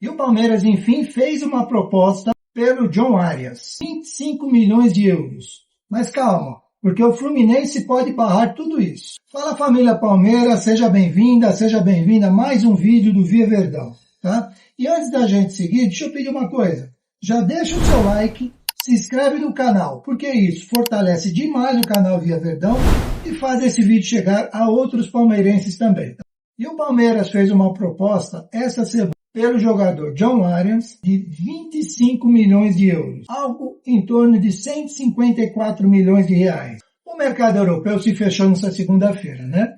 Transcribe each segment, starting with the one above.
E o Palmeiras, enfim, fez uma proposta pelo John Arias, 25 milhões de euros. Mas calma, porque o Fluminense pode barrar tudo isso. Fala, família Palmeiras, seja bem-vinda a mais um vídeo do Via Verdão, tá? E antes da gente seguir, deixa eu pedir uma coisa. Já deixa o seu like, se inscreve no canal, porque isso fortalece demais o canal Via Verdão e faz esse vídeo chegar a outros palmeirenses também. Tá? E o Palmeiras fez uma proposta essa semana pelo jogador John Arias de 25 milhões de euros, algo em torno de 154 milhões de reais. O mercado europeu se fechou nessa segunda-feira, né?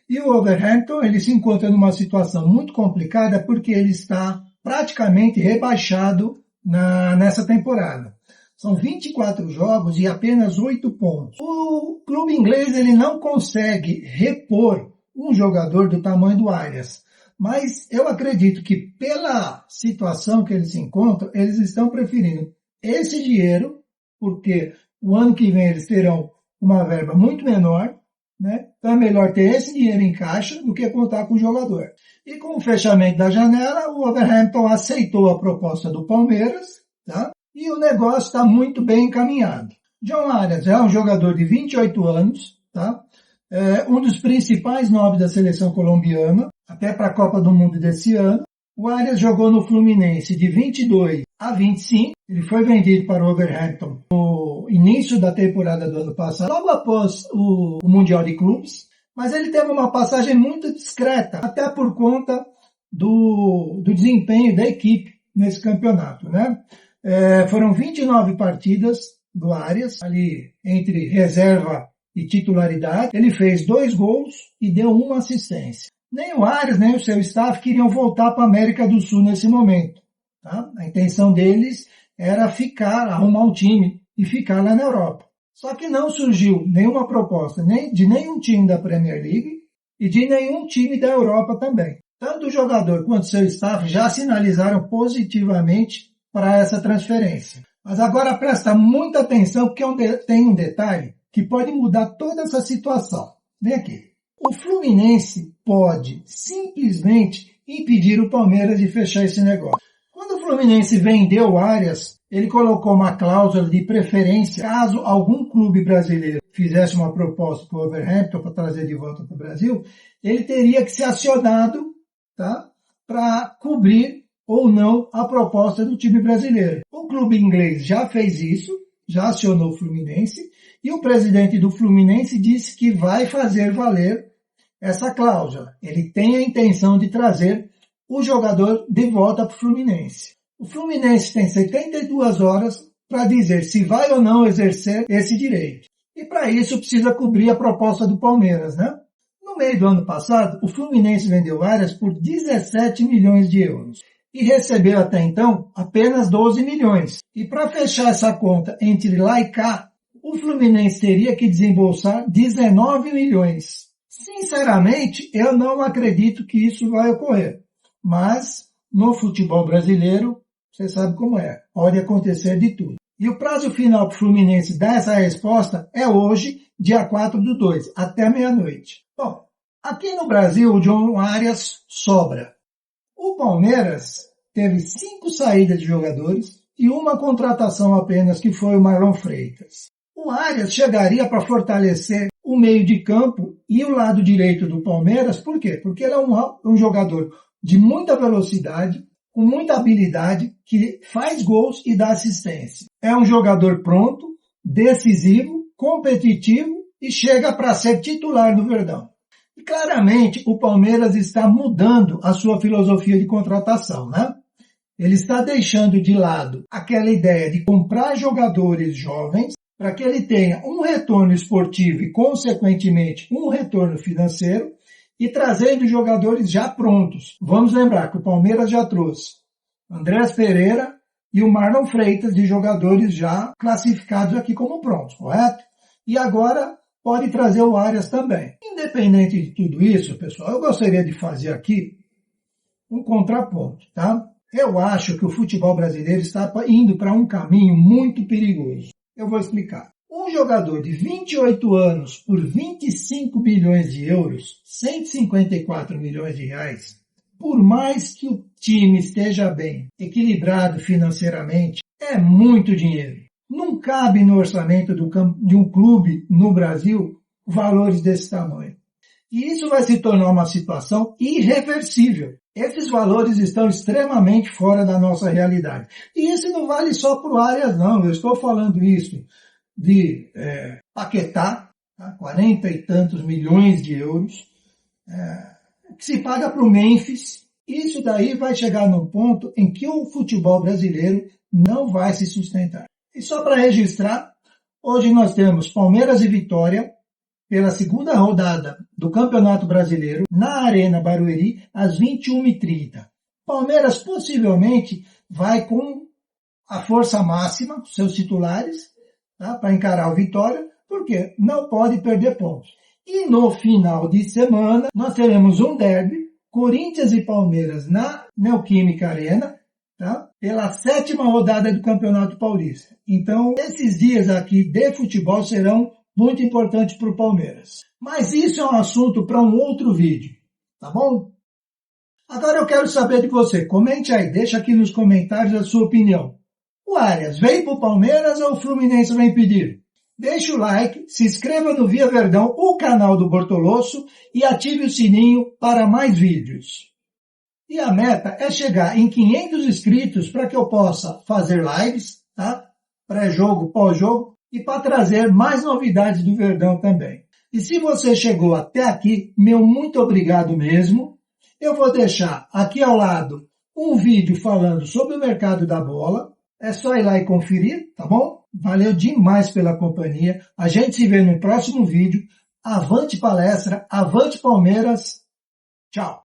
E o Wolverhampton, ele se encontra numa situação muito complicada porque ele está praticamente rebaixado nessa temporada. São 24 jogos e apenas 8 pontos. O clube inglês ele não consegue repor um jogador do tamanho do Arias. Mas eu acredito que pela situação que eles se encontram, eles estão preferindo esse dinheiro, porque o ano que vem eles terão uma verba muito menor, né? Então é melhor ter esse dinheiro em caixa do que contar com o jogador. E com o fechamento da janela, o Wolverhampton aceitou a proposta do Palmeiras, tá? E o negócio está muito bem encaminhado. John Arias é um jogador de 28 anos, tá? É um dos principais nomes da seleção colombiana, até para a Copa do Mundo desse ano. O Arias jogou no Fluminense de 22 a 25. Ele foi vendido para o Wolverhampton no início da temporada do ano passado, logo após o Mundial de Clubes. Mas ele teve uma passagem muito discreta, até por conta do desempenho da equipe nesse campeonato, né? Foram 29 partidas do Arias, ali entre reserva e titularidade. Ele fez 2 gols e deu 1 assistência. Nem o Arias, nem o seu staff queriam voltar para a América do Sul nesse momento. Tá? A intenção deles era arrumar um time e ficar lá na Europa. Só que não surgiu nenhuma proposta nem de nenhum time da Premier League e de nenhum time da Europa também. Tanto o jogador quanto o seu staff já sinalizaram positivamente para essa transferência. Mas agora presta muita atenção porque tem um detalhe que pode mudar toda essa situação. Vem aqui. O Fluminense pode simplesmente impedir o Palmeiras de fechar esse negócio. Quando o Fluminense vendeu o Arias, ele colocou uma cláusula de preferência caso algum clube brasileiro fizesse uma proposta para o Wolverhampton para trazer de volta para o Brasil, ele teria que ser acionado, tá, para cobrir ou não a proposta do time brasileiro. O clube inglês já fez isso, já acionou o Fluminense, e o presidente do Fluminense disse que vai fazer valer essa cláusula. Ele tem a intenção de trazer o jogador de volta para o Fluminense. O Fluminense tem 72 horas para dizer se vai ou não exercer esse direito. E para isso precisa cobrir a proposta do Palmeiras, né? No meio do ano passado, o Fluminense vendeu Arias por 17 milhões de euros. E recebeu até então apenas 12 milhões. E para fechar essa conta entre lá e cá, o Fluminense teria que desembolsar 19 milhões. Sinceramente, eu não acredito que isso vai ocorrer. Mas, no futebol brasileiro, você sabe como é. Pode acontecer de tudo. E o prazo final para o Fluminense dar essa resposta é hoje, dia 4/2, até meia-noite. Bom, aqui no Brasil, o John Arias sobra. O Palmeiras teve 5 saídas de jogadores e uma contratação apenas, que foi o Marlon Freitas. O Arias chegaria para fortalecer o meio de campo e o lado direito do Palmeiras. Por quê? Porque ele é um jogador de muita velocidade, com muita habilidade, que faz gols e dá assistência. É um jogador pronto, decisivo, competitivo e chega para ser titular do Verdão. E claramente o Palmeiras está mudando a sua filosofia de contratação, né? Ele está deixando de lado aquela ideia de comprar jogadores jovens para que ele tenha um retorno esportivo e, consequentemente, um retorno financeiro, e trazendo jogadores já prontos. Vamos lembrar que o Palmeiras já trouxe Andrés Pereira e o Marlon Freitas, de jogadores já classificados aqui como prontos, correto? E agora pode trazer o Arias também. Independente de tudo isso, pessoal, eu gostaria de fazer aqui um contraponto, tá? Eu acho que o futebol brasileiro está indo para um caminho muito perigoso. Eu vou explicar. Um jogador de 28 anos por 25 milhões de euros, 154 milhões de reais, por mais que o time esteja bem, equilibrado financeiramente, é muito dinheiro. Não cabe no orçamento de um clube no Brasil valores desse tamanho. E isso vai se tornar uma situação irreversível. Esses valores estão extremamente fora da nossa realidade. E isso não vale só para o Arias, não. Eu estou falando isso de Paquetá, tá? 40 e tantos milhões de euros, que se paga para o Memphis. Isso daí vai chegar num ponto em que o futebol brasileiro não vai se sustentar. E só para registrar, hoje nós temos Palmeiras e Vitória, pela segunda rodada do Campeonato Brasileiro, na Arena Barueri, às 21h30. Palmeiras possivelmente vai com a força máxima, seus titulares, tá, para encarar o Vitória, porque não pode perder pontos. E no final de semana, nós teremos um derby, Corinthians e Palmeiras na Neoquímica Arena, tá, pela 7ª rodada do Campeonato Paulista. Então, esses dias aqui de futebol serão muito importante para o Palmeiras. Mas isso é um assunto para um outro vídeo, tá bom? Agora eu quero saber de você. Comente aí, deixa aqui nos comentários a sua opinião. O Arias vem para o Palmeiras ou o Fluminense vai impedir? Deixe o like, se inscreva no Via Verdão, o canal do Bortoloso, e ative o sininho para mais vídeos. E a meta é chegar em 500 inscritos para que eu possa fazer lives, tá? Pré-jogo, pós-jogo, e para trazer mais novidades do Verdão também. E se você chegou até aqui, meu muito obrigado mesmo. Eu vou deixar aqui ao lado um vídeo falando sobre o mercado da bola. É só ir lá e conferir, tá bom? Valeu demais pela companhia. A gente se vê no próximo vídeo. Avante palestra, avante Palmeiras. Tchau!